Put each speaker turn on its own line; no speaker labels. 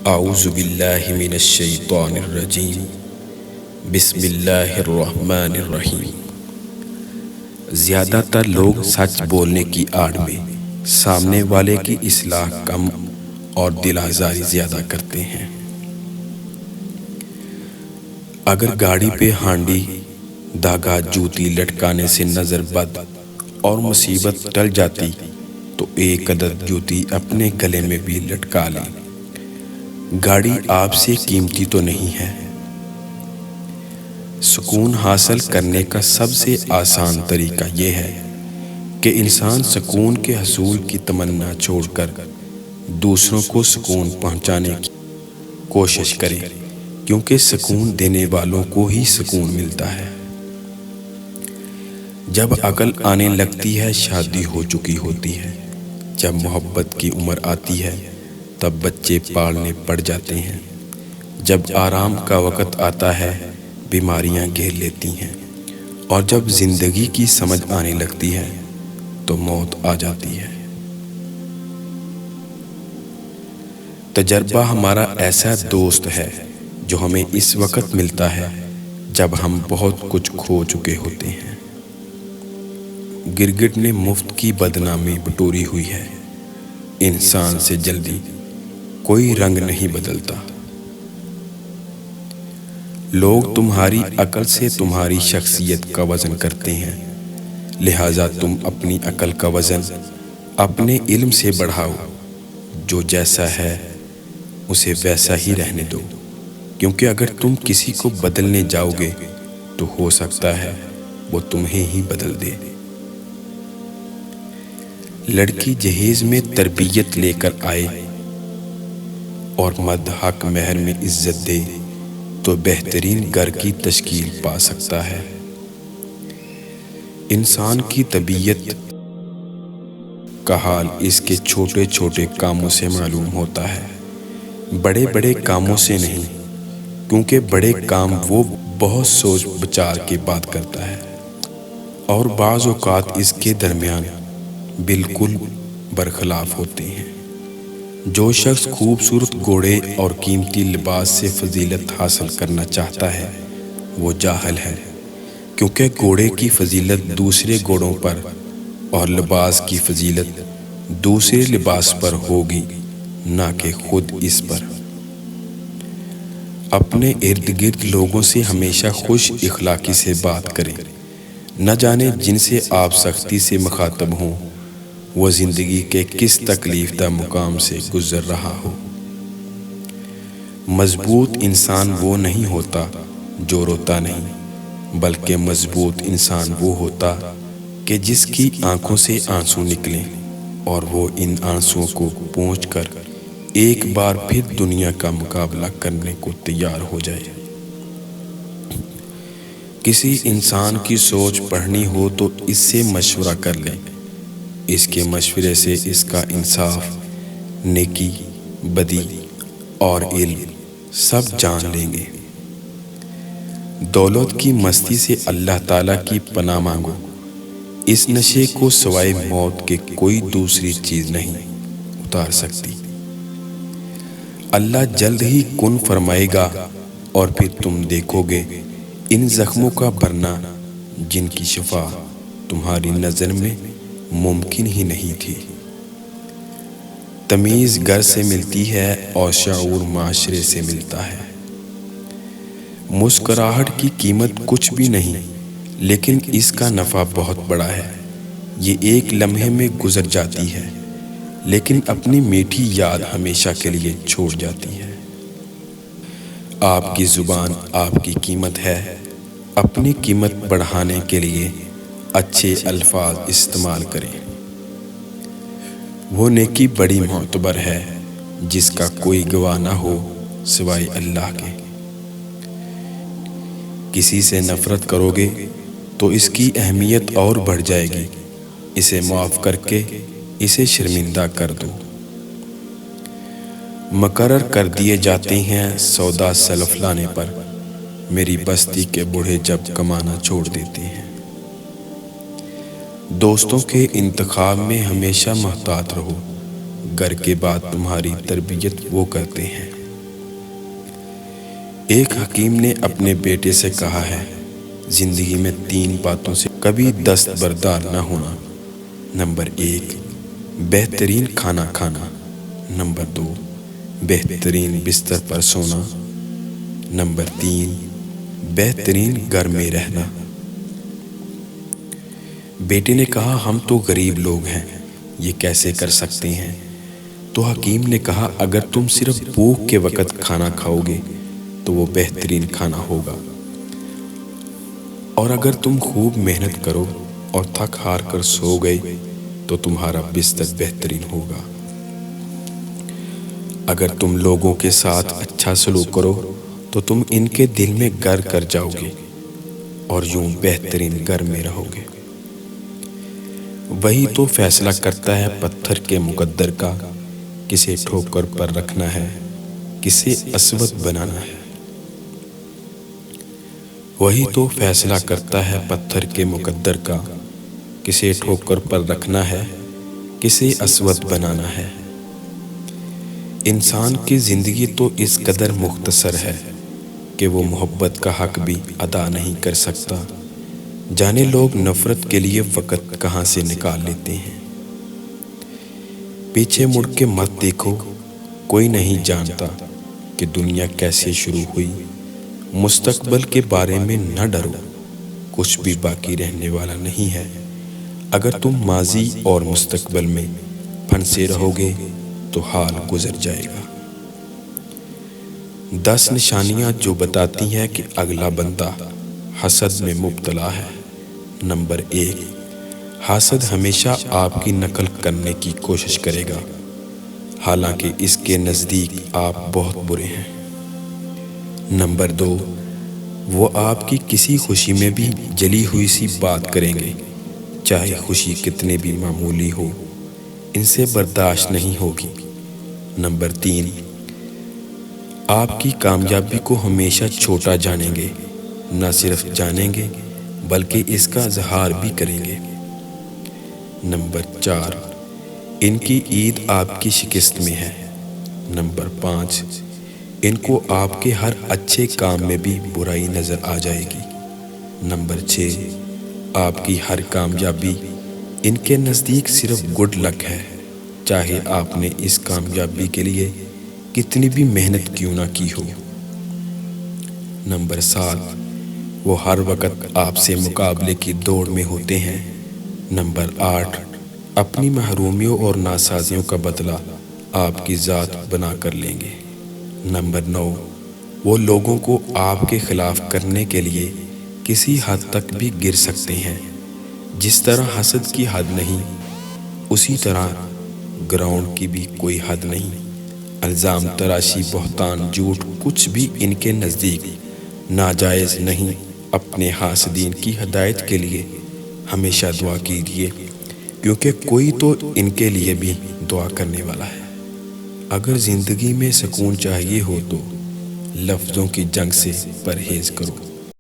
اعوذ باللہ من الشیطان الرجیم بسم اللہ الرحمن الرحیم۔ زیادہ تر لوگ سچ بولنے کی آڑ میں سامنے والے کی اصلاح کم اور دل آزاری زیادہ کرتے ہیں۔ اگر گاڑی پہ ہانڈی دھاگا جوتی لٹکانے سے نظر بد اور مصیبت ٹل جاتی تو ایک عدد جوتی اپنے گلے میں بھی لٹکا لیں۔ گاڑی آپ سے قیمتی تو نہیں ہے۔ سکون حاصل کرنے کا سب سے آسان طریقہ یہ ہے کہ انسان سکون کے حصول کی تمنا چھوڑ کر دوسروں کو سکون پہنچانے کی کوشش کرے، کیونکہ سکون دینے والوں کو ہی سکون ملتا ہے۔ جب عقل آنے لگتی ہے شادی ہو چکی ہوتی ہے، جب محبت کی عمر آتی ہے تب بچے پالنے پڑ جاتے ہیں، جب آرام کا وقت آتا ہے بیماریاں گھیر لیتی ہیں، اور جب زندگی کی سمجھ آنے لگتی ہے تو موت آ جاتی ہے۔ تجربہ ہمارا ایسا دوست ہے جو ہمیں اس وقت ملتا ہے جب ہم بہت کچھ کھو چکے ہوتے ہیں۔ گرگٹ نے مفت کی بدنامی بٹوری ہوئی ہے، انسان سے جلدی کوئی رنگ نہیں بدلتا۔ لوگ تمہاری عقل سے تمہاری شخصیت کا وزن کرتے ہیں، لہٰذا تم اپنی عقل کا وزن اپنے علم سے بڑھاؤ۔ جو جیسا ہے اسے ویسا ہی رہنے دو، کیونکہ اگر تم کسی کو بدلنے جاؤ گے تو ہو سکتا ہے وہ تمہیں ہی بدل دے۔ لڑکی جہیز میں تربیت لے کر آئے اور مرد حق مہر میں عزت دے تو بہترین گھر کی تشکیل پا سکتا ہے۔ انسان کی طبیعت کا حال اس کے چھوٹے چھوٹے کاموں سے معلوم ہوتا ہے، بڑے بڑے کاموں سے نہیں، کیونکہ بڑے کام وہ بہت سوچ بچار کے بعد کرتا ہے، اور بعض اوقات اس کے درمیان بالکل برخلاف ہوتے ہیں۔ جو شخص خوبصورت گھوڑے اور قیمتی لباس سے فضیلت حاصل کرنا چاہتا ہے وہ جاہل ہے، کیونکہ گھوڑے کی فضیلت دوسرے گھوڑوں پر اور لباس کی فضیلت دوسرے لباس پر ہوگی، نہ کہ خود اس پر۔ اپنے ارد گرد لوگوں سے ہمیشہ خوش اخلاقی سے بات کریں، نہ جانے جن سے آپ سختی سے مخاطب ہوں وہ زندگی کے کس تکلیف دہ مقام سے گزر رہا ہو۔ مضبوط انسان وہ نہیں ہوتا جو روتا نہیں، بلکہ مضبوط انسان وہ ہوتا کہ جس کی آنکھوں سے آنسو نکلیں اور وہ ان آنسوؤں کو پونچھ کر ایک بار پھر دنیا کا مقابلہ کرنے کو تیار ہو جائے۔ کسی انسان کی سوچ پڑھنی ہو تو اس سے مشورہ کر لیں، اس کے مشورے سے اس کا انصاف، نیکی، بدی اور علم سب جان لیں گے۔ دولت کی مستی سے اللہ تعالیٰ کی پناہ مانگو، اس نشے کو سوائے موت کے کوئی دوسری چیز نہیں اتار سکتی۔ اللہ جلد ہی کن فرمائے گا اور پھر تم دیکھو گے ان زخموں کا بھرنا جن کی شفا تمہاری نظر میں ممکن ہی نہیں تھی۔ تمیز گھر سے ملتی ہے اور شعور معاشرے سے ملتا ہے۔ مسکراہٹ کی قیمت کچھ بھی نہیں، لیکن اس کا نفع بہت بڑا ہے۔ یہ ایک لمحے میں گزر جاتی ہے، لیکن اپنی میٹھی یاد ہمیشہ کے لیے چھوڑ جاتی ہے۔ آپ کی زبان آپ کی قیمت ہے، اپنی قیمت بڑھانے کے لیے اچھے الفاظ استعمال کریں۔ وہ نیکی بڑی معتبر ہے جس کا کوئی گواہ نہ ہو سوائے اللہ کے۔ کسی سے نفرت کرو گے تو اس کی اہمیت اور بڑھ جائے گی، اسے معاف کر کے اسے شرمندہ کر دو۔ مقرر کر دیے جاتے ہیں سودا سلف لانے پر، میری بستی کے بوڑھے جب کمانا چھوڑ دیتے ہیں۔ دوستوں کے انتخاب میں ہمیشہ محتاط رہو، گھر کے بعد تمہاری تربیت وہ کرتے ہیں۔ ایک حکیم نے اپنے بیٹے سے کہا ہے، زندگی میں 3 باتوں سے کبھی دستبردار نہ ہونا۔ نمبر 1، بہترین کھانا کھانا۔ نمبر 2، بہترین بستر پر سونا۔ نمبر 3، بہترین گھر میں رہنا۔ بیٹے نے کہا، ہم تو غریب لوگ ہیں، یہ کیسے کر سکتے ہیں؟ تو حکیم نے کہا، اگر تم صرف بھوک کے وقت کھانا کھاؤ گے تو وہ بہترین کھانا ہوگا، اور اگر تم خوب محنت کرو اور تھک ہار کر سو گئے تو تمہارا بستر بہترین ہوگا۔ اگر تم لوگوں کے ساتھ اچھا سلوک کرو تو تم ان کے دل میں گھر کر جاؤ گے اور یوں بہترین گھر میں رہو گے۔ وہی تو فیصلہ کرتا ہے پتھر کے مقدر کا، کسے ٹھوکر پر رکھنا ہے، کسے اسود بنانا ہے۔ وہی تو فیصلہ کرتا ہے پتھر کے مقدر کا، کسے ٹھوکر پر رکھنا ہے، کسے اسود بنانا ہے۔ انسان کی زندگی تو اس قدر مختصر ہے کہ وہ محبت کا حق بھی ادا نہیں کر سکتا، جانے لوگ نفرت کے لیے وقت کہاں سے نکال لیتے ہیں۔ پیچھے مڑ کے مت دیکھو، کوئی نہیں جانتا کہ دنیا کیسے شروع ہوئی۔ مستقبل کے بارے میں نہ ڈرو، کچھ بھی باقی رہنے والا نہیں ہے۔ اگر تم ماضی اور مستقبل میں پھنسے رہو گے تو حال گزر جائے گا۔ 10 نشانیاں جو بتاتی ہیں کہ اگلا بندہ حسد میں مبتلا ہے۔ نمبر 1، حاسد ہمیشہ آپ کی نقل کرنے کی کوشش کرے گا، حالانکہ اس کے نزدیک آپ بہت برے ہیں۔ نمبر 2، وہ آپ کی کسی خوشی میں بھی جلی ہوئی سی بات کریں گے، چاہے خوشی کتنے بھی معمولی ہو، ان سے برداشت نہیں ہوگی۔ نمبر 3، آپ کی کامیابی کو ہمیشہ چھوٹا جانیں گے، نہ صرف جانیں گے بلکہ اس کا اظہار بھی کریں گے۔ نمبر 4، ان کی عید آپ کی شکست میں ہے۔ نمبر 5، ان کو آپ کے ہر اچھے کام میں بھی برائی نظر آ جائے گی۔ نمبر 6، آپ کی ہر کامیابی ان کے نزدیک صرف گڈ لک ہے، چاہے آپ نے اس کامیابی کے لیے کتنی بھی محنت کیوں نہ کی ہو۔ نمبر 7، وہ ہر وقت آپ سے مقابلے کی دوڑ میں ہوتے ہیں۔ نمبر 8، اپنی محرومیوں اور ناسازیوں کا بدلہ آپ کی ذات بنا کر لیں گے۔ نمبر 9، وہ لوگوں کو آپ کے خلاف کرنے کے لیے کسی حد تک بھی گر سکتے ہیں۔ جس طرح حسد کی حد نہیں، اسی طرح گراؤنڈ کی بھی کوئی حد نہیں۔ الزام تراشی، بہتان، جھوٹ، کچھ بھی ان کے نزدیک ناجائز نہیں۔ اپنے حاسدین کی ہدایت کے لیے ہمیشہ دعا کیجیے، کیونکہ کوئی تو ان کے لیے بھی دعا کرنے والا ہے۔ اگر زندگی میں سکون چاہیے ہو تو لفظوں کی جنگ سے پرہیز کرو۔